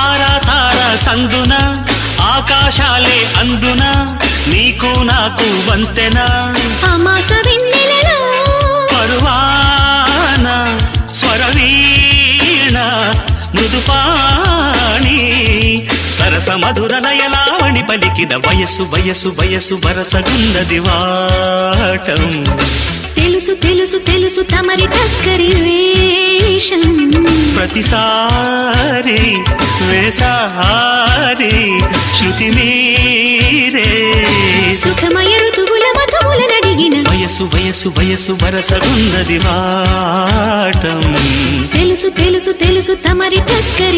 తారా తారా సందున ఆకాశాలే అందున నీకు నాకు వంతెన అమాస వెన్నెలలో పరువాన స్వరవీణ మృదుపాణి సరస మధుర నయనావణి పలికిన వయసు వయసు వయసు వరసగున్నది వాటం తెలుసు తెలుసు తెలుసు తమరి టక్కరి వేషం ప్రతిసారి వేసారి శృతి మీరే సుఖమయ ఋతువుల మధువుల నడిగిన వయసు వయసు వయసు వరసగున్నది వాటం తెలుసు తెలుసు తెలుసు తమరి టక్కరి